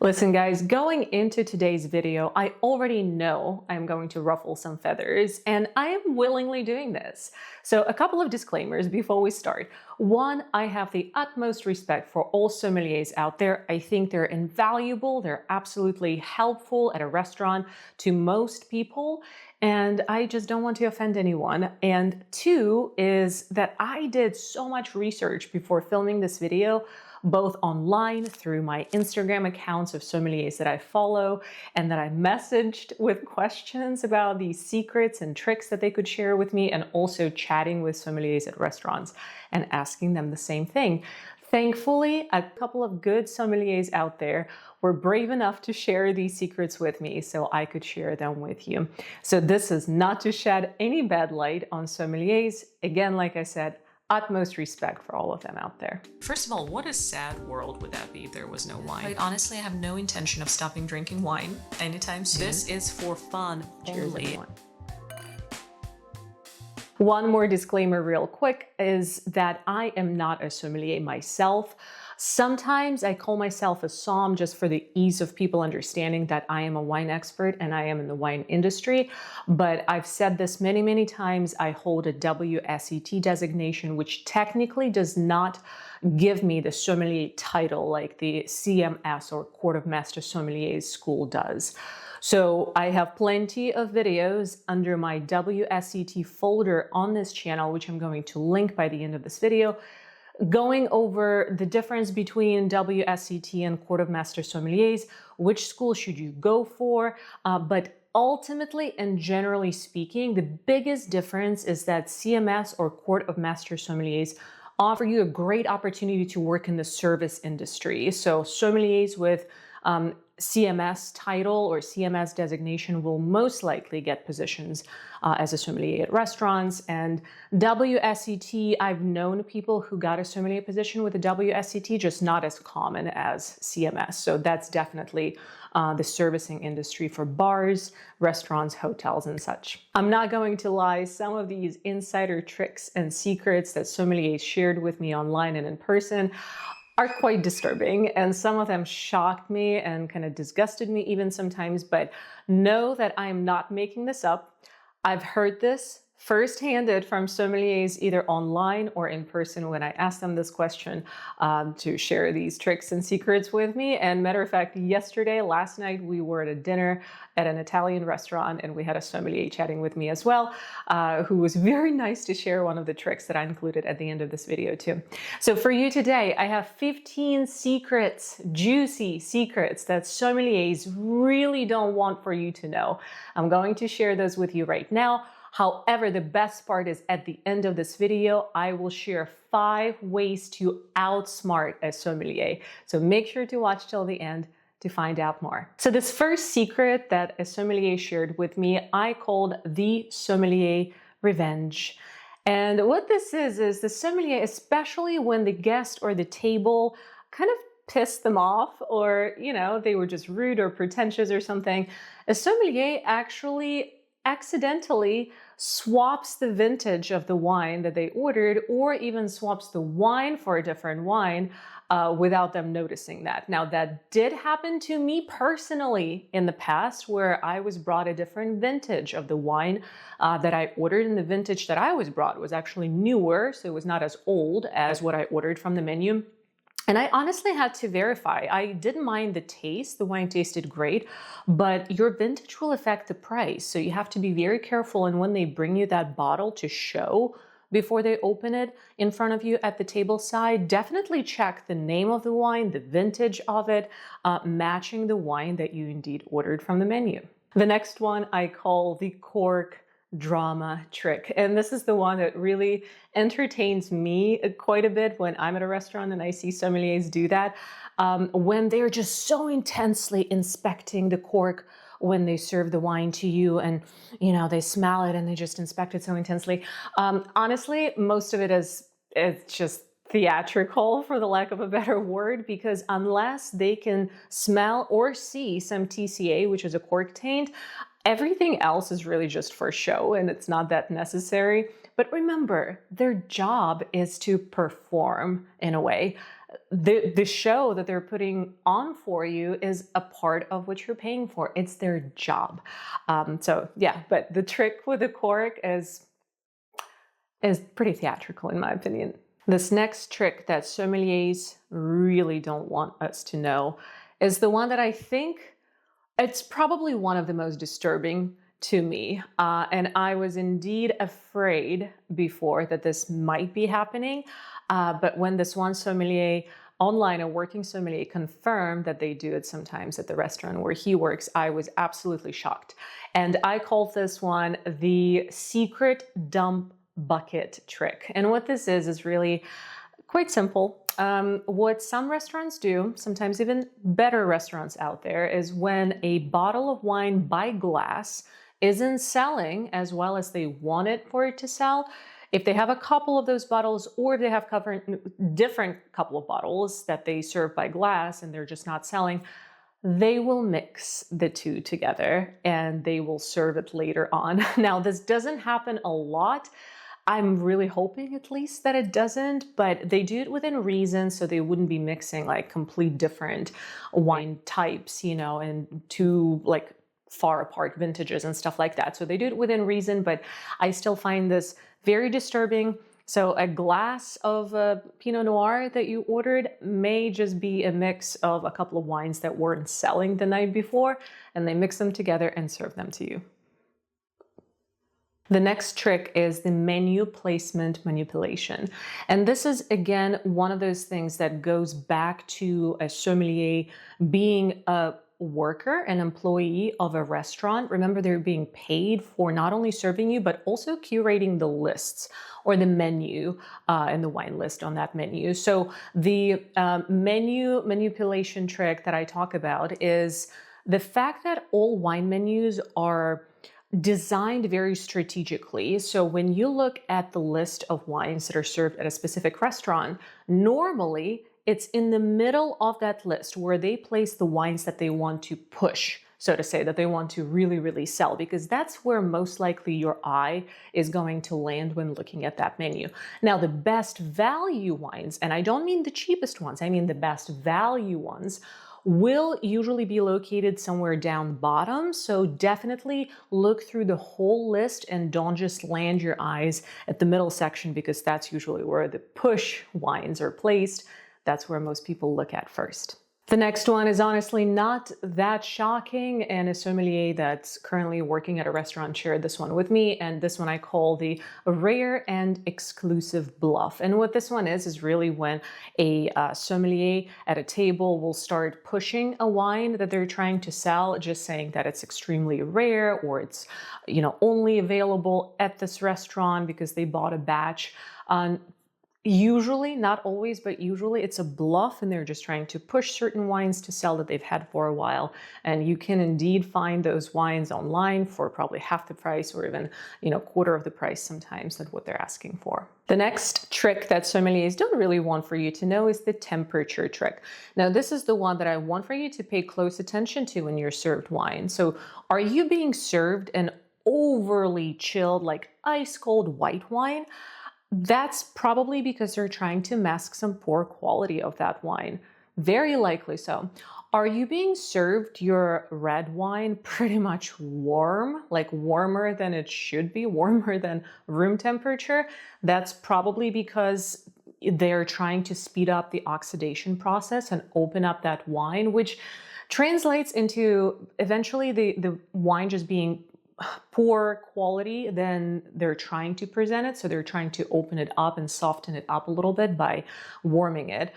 Listen guys, going into today's video, I already know I'm going to ruffle some feathers, and I am willingly doing this. So a couple of disclaimers before we start. One, I have the utmost respect for all sommeliers out there. I think they're invaluable, they're absolutely helpful at a restaurant to most people, and I just don't want to offend anyone. And two is that I did so much research before filming this video, both online through my Instagram accounts of sommeliers that I follow and that I messaged with questions about these secrets and tricks that they could share with me, and also chatting with sommeliers at restaurants and asking them the same thing. Thankfully, a couple of good sommeliers out there were brave enough to share these secrets with me so I could share them with you. So this is not to shed any bad light on sommeliers. Again, like I said, utmost respect for all of them out there. First of all, what a sad world would that be if there was no wine? Quite honestly, I have no intention of stopping drinking wine anytime soon. This is for fun only. One more disclaimer real quick is that I am not a sommelier myself. Sometimes I call myself a somm just for the ease of people understanding that I am a wine expert and I am in the wine industry. But I've said this many, many times. I hold a WSET designation, which technically does not give me the sommelier title like the CMS or Court of Master Sommeliers school does. So I have plenty of videos under my WSET folder on this channel, which I'm going to link by the end of this video, going over the difference between WSET and Court of Master Sommeliers, which school should you go for, but ultimately and generally speaking, the biggest difference is that CMS or Court of Master Sommeliers offer you a great opportunity to work in the service industry. So sommeliers with CMS title or CMS designation will most likely get positions as a sommelier at restaurants. And WSET, I've known people who got a sommelier position with a WSET, just not as common as CMS. So that's definitely the servicing industry for bars, restaurants, hotels, and such. I'm not going to lie, some of these insider tricks and secrets that sommeliers shared with me online and in person are quite disturbing, and some of them shocked me and kind of disgusted me even sometimes, but know that I am not making this up. I've heard this first-handed from sommeliers either online or in person when I asked them this question to share these tricks and secrets with me. And matter of fact, last night, we were at a dinner at an Italian restaurant and we had a sommelier chatting with me as well, who was very nice to share one of the tricks that I included at the end of this video too. So for you today, I have 15 secrets, juicy secrets that sommeliers really don't want for you to know. I'm going to share those with you right now. However, the best part is at the end of this video, I will share 5 ways to outsmart a sommelier. So make sure to watch till the end to find out more. So this first secret that a sommelier shared with me, I called the sommelier revenge. And what this is the sommelier, especially when the guest or the table kind of pissed them off, or, you know, they were just rude or pretentious or something, a sommelier actually accidentally swaps the vintage of the wine that they ordered, or even swaps the wine for a different wine without them noticing that. Now, that did happen to me personally in the past, where I was brought a different vintage of the wine that I ordered, and the vintage that I was brought was actually newer, so it was not as old as what I ordered from the menu. And I honestly had to verify. I didn't mind the taste. The wine tasted great, but your vintage will affect the price. So you have to be very careful. And when they bring you that bottle to show before they open it in front of you at the table side, definitely check the name of the wine, the vintage of it, matching the wine that you indeed ordered from the menu. The next one I call the cork drama trick. And this is the one that really entertains me quite a bit when I'm at a restaurant and I see sommeliers do that, when they're just so intensely inspecting the cork when they serve the wine to you, and you know, they smell it and they just inspect it so intensely. Honestly, most of it it's just theatrical, for the lack of a better word, because unless they can smell or see some TCA, which is a cork taint, everything else is really just for show, and it's not that necessary. But remember, their job is to perform in a way. the show that they're putting on for you is a part of what you're paying for. It's their job. So yeah, but the trick with the cork is pretty theatrical in my opinion. This next trick that sommeliers really don't want us to know is the one that I think it's probably one of the most disturbing to me. And I was indeed afraid before that this might be happening. But when this one sommelier online, a working sommelier, confirmed that they do it sometimes at the restaurant where he works, I was absolutely shocked. And I called this one the secret dump bucket trick. And what this is really quite simple. What some restaurants do, sometimes even better restaurants out there, is when a bottle of wine by glass isn't selling as well as they want it for it to sell, if they have a couple of those bottles or if they have different couple of bottles that they serve by glass and they're just not selling, they will mix the two together and they will serve it later on. Now, this doesn't happen a lot. I'm really hoping at least that it doesn't, but they do it within reason, so they wouldn't be mixing like complete different wine types, you know, and two like far apart vintages and stuff like that. So they do it within reason, but I still find this very disturbing. So a glass of Pinot Noir that you ordered may just be a mix of a couple of wines that weren't selling the night before, and they mix them together and serve them to you. The next trick is the menu placement manipulation. And this is, again, one of those things that goes back to a sommelier being a worker, an employee of a restaurant. Remember, they're being paid for not only serving you, but also curating the lists or the menu and the wine list on that menu. So the menu manipulation trick that I talk about is the fact that all wine menus are designed very strategically. So when you look at the list of wines that are served at a specific restaurant, normally it's in the middle of that list where they place the wines that they want to push, so to say, that they want to really, really sell, because that's where most likely your eye is going to land when looking at that menu. Now, the best value wines, and I don't mean the cheapest ones, I mean the best value ones, will usually be located somewhere down bottom. So definitely look through the whole list and don't just land your eyes at the middle section, because that's usually where the push wines are placed. That's where most people look at first. The next one is honestly not that shocking, and a sommelier that's currently working at a restaurant shared this one with me, and this one I call the rare and exclusive bluff. And what this one is really when a sommelier at a table will start pushing a wine that they're trying to sell, just saying that it's extremely rare or it's, you know, only available at this restaurant because they bought a batch. Usually, not always, but usually it's a bluff, and they're just trying to push certain wines to sell that they've had for a while. And you can indeed find those wines online for probably half the price or even, you know, quarter of the price sometimes than what they're asking for. The next trick that sommeliers don't really want for you to know is the temperature trick. Now, this is the one that I want for you to pay close attention to when you're served wine. So are you being served an overly chilled, like ice cold white wine? That's probably because they're trying to mask some poor quality of that wine. Very likely so. Are you being served your red wine pretty much warm, like warmer than it should be, warmer than room temperature? That's probably because they're trying to speed up the oxidation process and open up that wine, which translates into eventually the wine just being poor quality than they're trying to present it. So they're trying to open it up and soften it up a little bit by warming it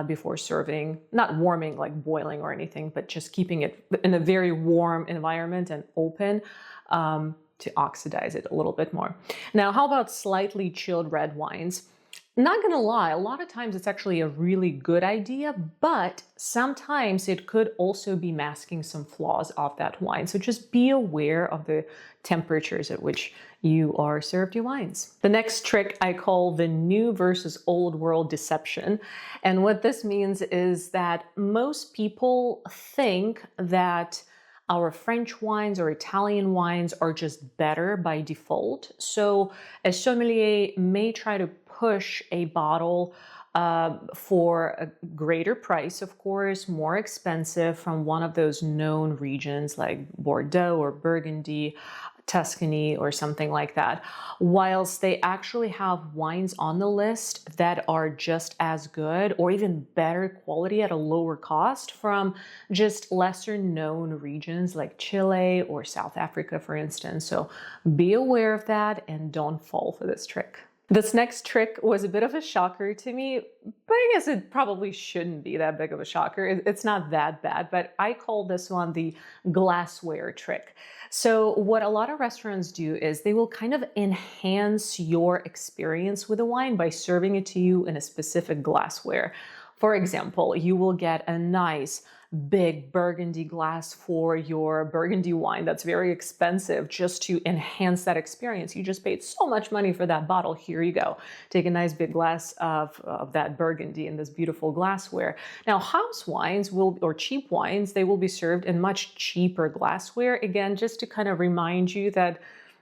before serving. Not warming like boiling or anything, but just keeping it in a very warm environment and open to oxidize it a little bit more. Now, how about slightly chilled red wines? Not gonna lie, a lot of times it's actually a really good idea, but sometimes it could also be masking some flaws of that wine. So just be aware of the temperatures at which you are served your wines. The next trick I call the new versus old world deception. And what this means is that most people think that our French wines or Italian wines are just better by default. So a sommelier may try to push a bottle for a greater price, of course, more expensive from one of those known regions like Bordeaux or Burgundy, Tuscany, or something like that, whilst they actually have wines on the list that are just as good or even better quality at a lower cost from just lesser known regions like Chile or South Africa, for instance. So be aware of that and don't fall for this trick. This next trick was a bit of a shocker to me, but I guess it probably shouldn't be that big of a shocker. It's not that bad, but I call this one the glassware trick. So what a lot of restaurants do is they will kind of enhance your experience with the wine by serving it to you in a specific glassware. For example, you will get a nice big burgundy glass for your burgundy wine that's very expensive just to enhance that experience. You just paid so much money for that bottle. Here you go. Take a nice big glass of that burgundy in this beautiful glassware. Now, house wines or cheap wines, they will be served in much cheaper glassware. Again, just to kind of remind you that,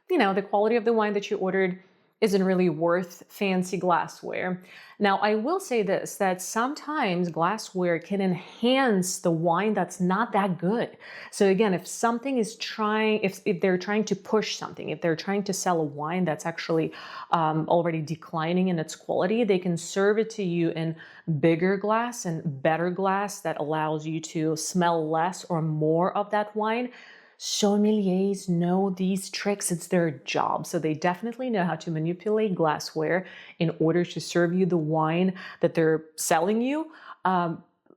the quality of the wine that you ordered isn't really worth fancy glassware. Now, I will say this, that sometimes glassware can enhance the wine that's not that good. So again, if something is if they're trying to push something, if they're trying to sell a wine that's actually already declining in its quality, they can serve it to you in bigger glass and better glass that allows you to smell less or more of that wine. Sommeliers know these tricks. It's their job. So they definitely know how to manipulate glassware in order to serve you the wine that they're selling you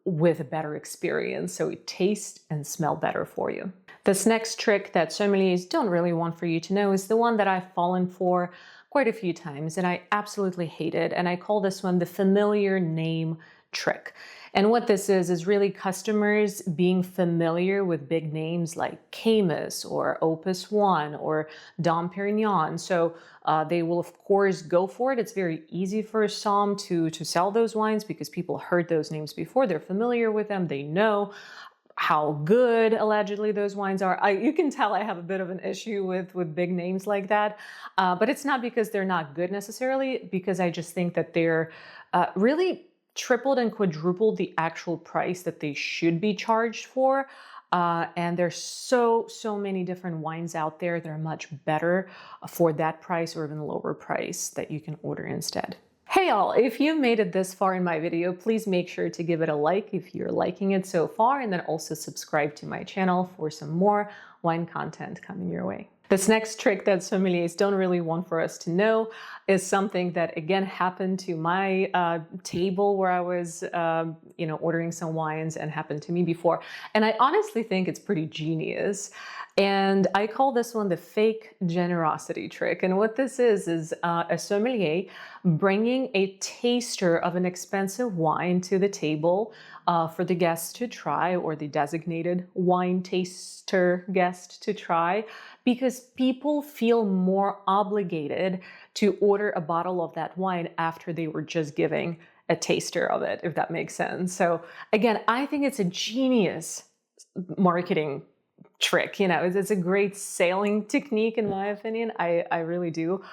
with a better experience. So it tastes and smell better for you. This next trick that sommeliers don't really want for you to know is the one that I've fallen for quite a few times and I absolutely hate it. And I call this one the familiar name trick. And what this is really customers being familiar with big names like Camus or Opus One or Dom Perignon. So they will, of course, go for it. It's very easy for a somm to sell those wines because people heard those names before. They're familiar with them. They know how good allegedly those wines are. You can tell I have a bit of an issue with big names like that, but it's not because they're not good necessarily, because I just think that they're really tripled and quadrupled the actual price that they should be charged for. And there's so many different wines out there that are much better for that price or even lower price that you can order instead. Hey y'all, if you made it this far in my video, please make sure to give it a like if you're liking it so far, and then also subscribe to my channel for some more wine content coming your way. This next trick that sommeliers don't really want for us to know is something that again happened to my table where I was, ordering some wines and happened to me before. And I honestly think it's pretty genius. And I call this one the fake generosity trick. And what this is a sommelier bringing a taster of an expensive wine to the table for the guests to try, or the designated wine taster guest to try, because people feel more obligated to order a bottle of that wine after they were just giving a taster of it, if that makes sense. So again, I think it's a genius marketing trick. It's a great selling technique in my opinion. I really do.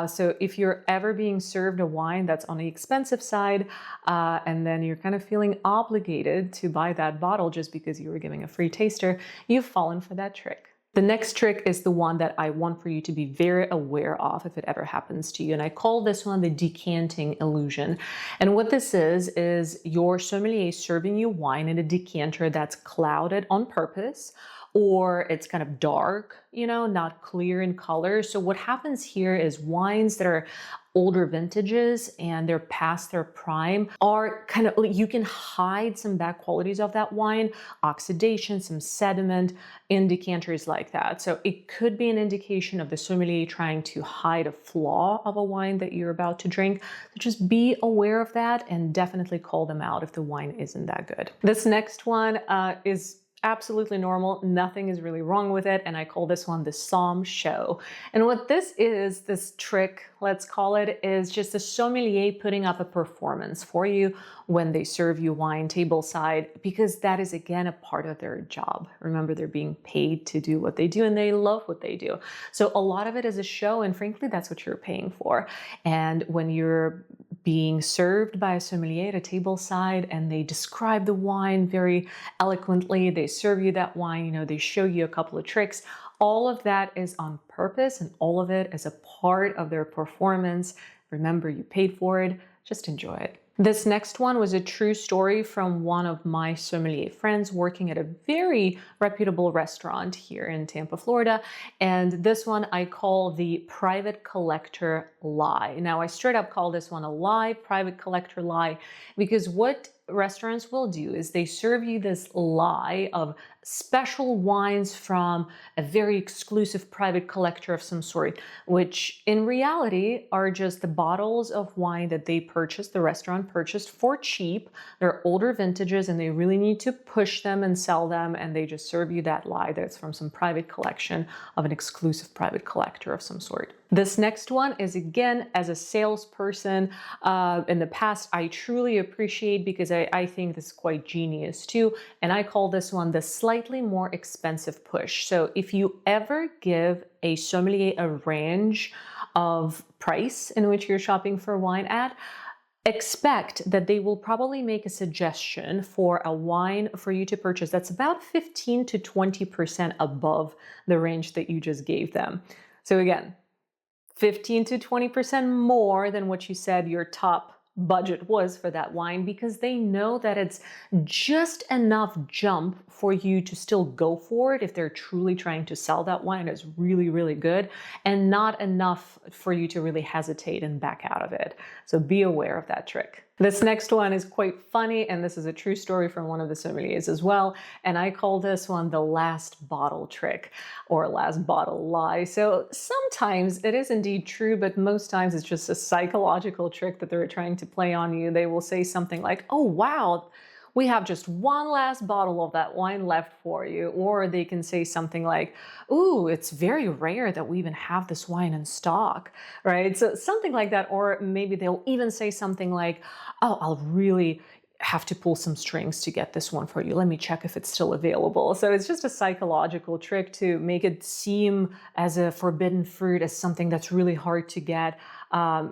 So if you're ever being served a wine that's on the expensive side, and then you're kind of feeling obligated to buy that bottle just because you were giving a free taster, you've fallen for that trick. The next trick is the one that I want for you to be very aware of if it ever happens to you. And I call this one the decanting illusion. And what this is your sommelier serving you wine in a decanter that's clouded on purpose, or it's kind of dark, not clear in color. So what happens here is wines that are older vintages and they're past their prime are kind of, you can hide some bad qualities of that wine, oxidation, some sediment in decanters like that. So it could be an indication of the sommelier trying to hide a flaw of a wine that you're about to drink. So just be aware of that and definitely call them out if the wine isn't that good. This next one is absolutely normal. Nothing is really wrong with it. And I call this one the somm show. And what this trick, let's call it, is just a sommelier putting up a performance for you when they serve you wine tableside, because that is again a part of their job. Remember, they're being paid to do what they do and they love what they do. So a lot of it is a show, and frankly, that's what you're paying for. And when you're being served by a sommelier at a table side, and they describe the wine very eloquently. They serve you that wine, they show you a couple of tricks. All of that is on purpose, and all of it is a part of their performance. Remember, you paid for it, just enjoy it. This next one was a true story from one of my sommelier friends working at a very reputable restaurant here in Tampa, Florida. And this one I call the private collector lie. Now, I straight up call this one a lie, private collector lie, because what restaurants will do is they serve you this lie of special wines from a very exclusive private collector of some sort, which in reality are just the bottles of wine that they purchased, the restaurant purchased for cheap. They're older vintages and they really need to push them and sell them, and they just serve you that lie that it's from some private collection of an exclusive private collector of some sort. This next one is, again, as a salesperson in the past, I truly appreciate, because I think this is quite genius too. And I call this one the slightly more expensive push. So if you ever give a sommelier a range of price in which you're shopping for wine at, expect that they will probably make a suggestion for a wine for you to purchase that's about 15 to 20% above the range that you just gave them. So again, 15 to 20% more than what you said your top budget was for that wine, because they know that it's just enough jump for you to still go for it if they're truly trying to sell that wine as really, really good, and not enough for you to really hesitate and back out of it. So be aware of that trick. This next one is quite funny, and this is a true story from one of the sommeliers as well. And I call this one the last bottle trick, or last bottle lie. So sometimes it is indeed true, but most times it's just a psychological trick that they're trying to play on you. They will say something like, "Oh, wow, we have just one last bottle of that wine left for you." Or they can say something like, "Ooh, it's very rare that we even have this wine in stock," right? So something like that. Or maybe they'll even say something like, "Oh, I'll really have to pull some strings to get this one for you. Let me check if it's still available." So it's just a psychological trick to make it seem as a forbidden fruit, as something that's really hard to get,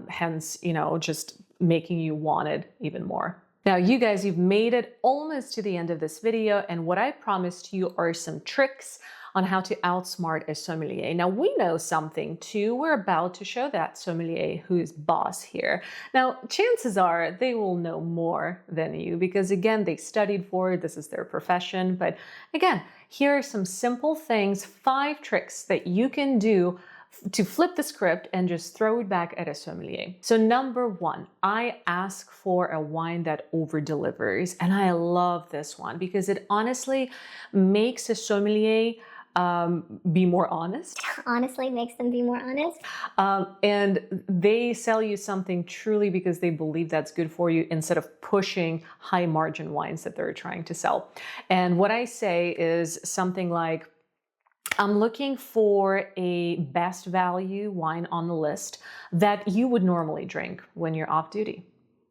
hence, just making you want it even more. Now, you guys, you've made it almost to the end of this video, and what I promised you are some tricks on how to outsmart a sommelier. Now, we know something too. We're about to show that sommelier who's boss here. Now, chances are they will know more than you, because again, they studied for it. This is their profession. But again, here are some simple things, 5 tricks that you can do to flip the script and just throw it back at a sommelier. So number 1, I ask for a wine that over delivers. And I love this one because it honestly makes a sommelier be more honest. Honestly makes them be more honest. And they sell you something truly because they believe that's good for you, instead of pushing high margin wines that they're trying to sell. And what I say is something like, "I'm looking for a best value wine on the list that you would normally drink when you're off duty."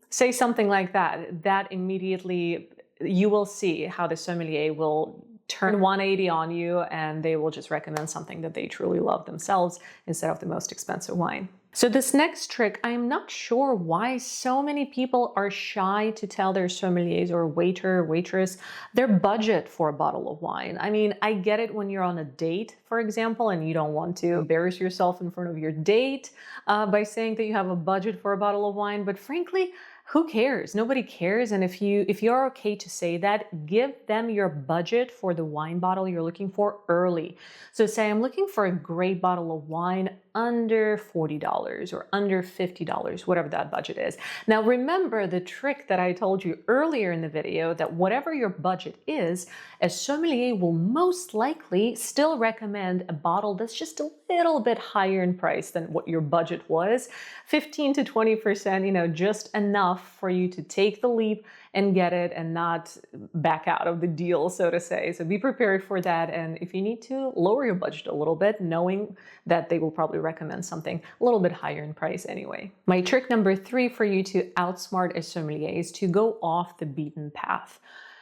Say something like that. That immediately, you will see how the sommelier will turn 180 on you, and they will just recommend something that they truly love themselves instead of the most expensive wine. So this next trick, I'm not sure why so many people are shy to tell their sommeliers or waiter, waitress, their budget for a bottle of wine. I mean, I get it when you're on a date, for example, and you don't want to embarrass yourself in front of your date by saying that you have a budget for a bottle of wine, but frankly, who cares? Nobody cares. And if you're okay to say that, give them your budget for the wine bottle you're looking for early. So say, "I'm looking for a great bottle of wine under $40 or under $50, whatever that budget is." Now, remember the trick that I told you earlier in the video, that whatever your budget is, a sommelier will most likely still recommend a bottle that's just a little bit higher in price than what your budget was. 15 to 20%, just enough for you to take the leap and get it and not back out of the deal, so to say. So be prepared for that. And if you need to lower your budget a little bit, knowing that they will probably recommend something a little bit higher in price anyway. My trick number 3 for you to outsmart a sommelier is to go off the beaten path.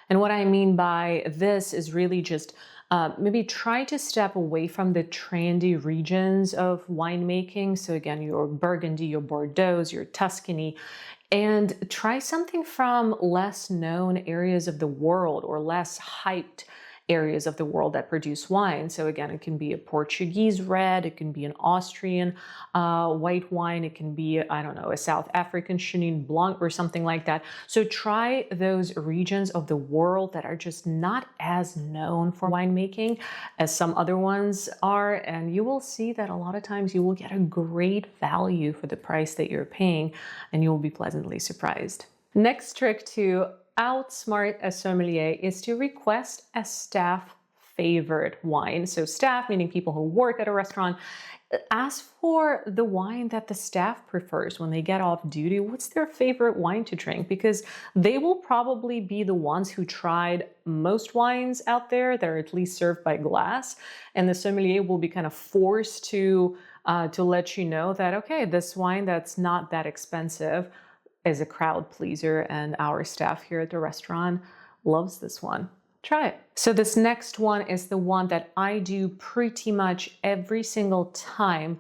And what I mean by this is really just maybe try to step away from the trendy regions of winemaking. So again, your Burgundy, your Bordeaux, your Tuscany, and try something from less known areas of the world or less hyped areas of the world that produce wine. So again, it can be a Portuguese red, it can be an Austrian white wine, it can be, I don't know, a South African Chenin Blanc or something like that. So try those regions of the world that are just not as known for winemaking as some other ones are, and you will see that a lot of times you will get a great value for the price that you're paying, and you will be pleasantly surprised. Next trick to outsmart a sommelier is to request a staff favorite wine. So staff, meaning people who work at a restaurant, ask for the wine that the staff prefers when they get off duty. What's their favorite wine to drink? Because they will probably be the ones who tried most wines out there that are at least served by glass. And the sommelier will be kind of forced to let you know that, okay, this wine that's not that expensive is a crowd pleaser, and our staff here at the restaurant loves this one. Try it. So this next one is the one that I do pretty much every single time.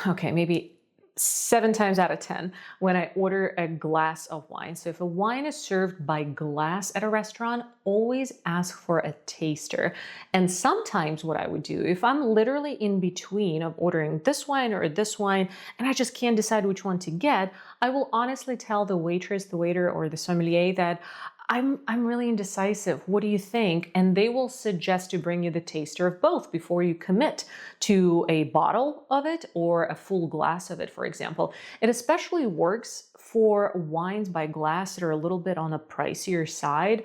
Okay, maybe 7 times out of 10 when I order a glass of wine. So if a wine is served by glass at a restaurant, always ask for a taster. And sometimes what I would do, if I'm literally in between of ordering this wine or this wine, and I just can't decide which one to get, I will honestly tell the waitress, the waiter, or the sommelier that I'm really indecisive. What do you think? And they will suggest to bring you the taster of both before you commit to a bottle of it or a full glass of it, for example. It especially works for wines by glass that are a little bit on the pricier side,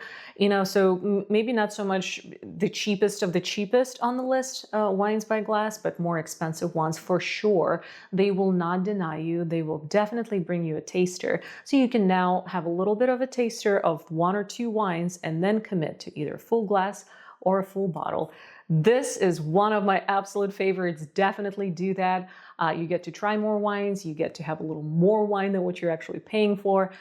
so maybe not so much the cheapest of the cheapest on the list, wines by glass, but more expensive ones for sure. They will not deny you. They will definitely bring you a taster. So you can now have a little bit of a taster of 1 or 2 wines and then commit to either a full glass or a full bottle. This is one of my absolute favorites. Definitely do that. You get to try more wines. You get to have a little more wine than what you're actually paying for.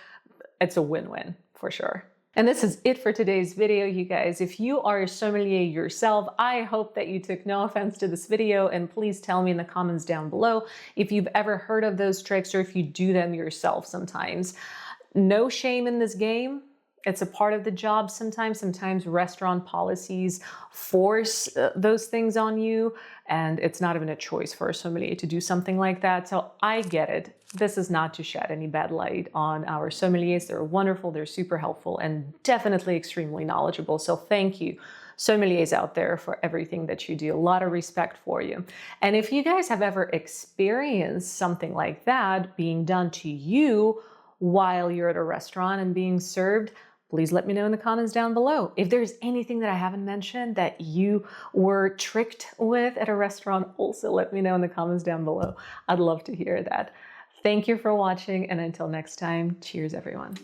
It's a win-win for sure. And this is it for today's video, you guys. If you are a sommelier yourself, I hope that you took no offense to this video, and please tell me in the comments down below if you've ever heard of those tricks or if you do them yourself sometimes. No shame in this game. It's a part of the job sometimes. Sometimes restaurant policies force those things on you, and it's not even a choice for a sommelier to do something like that. So I get it. This is not to shed any bad light on our sommeliers. They're wonderful, they're super helpful, and definitely extremely knowledgeable. So thank you, sommeliers out there, for everything that you do. A lot of respect for you. And if you guys have ever experienced something like that being done to you while you're at a restaurant and being served, please let me know in the comments down below. If there's anything that I haven't mentioned that you were tricked with at a restaurant, also let me know in the comments down below. I'd love to hear that. Thank you for watching, and until next time, cheers everyone.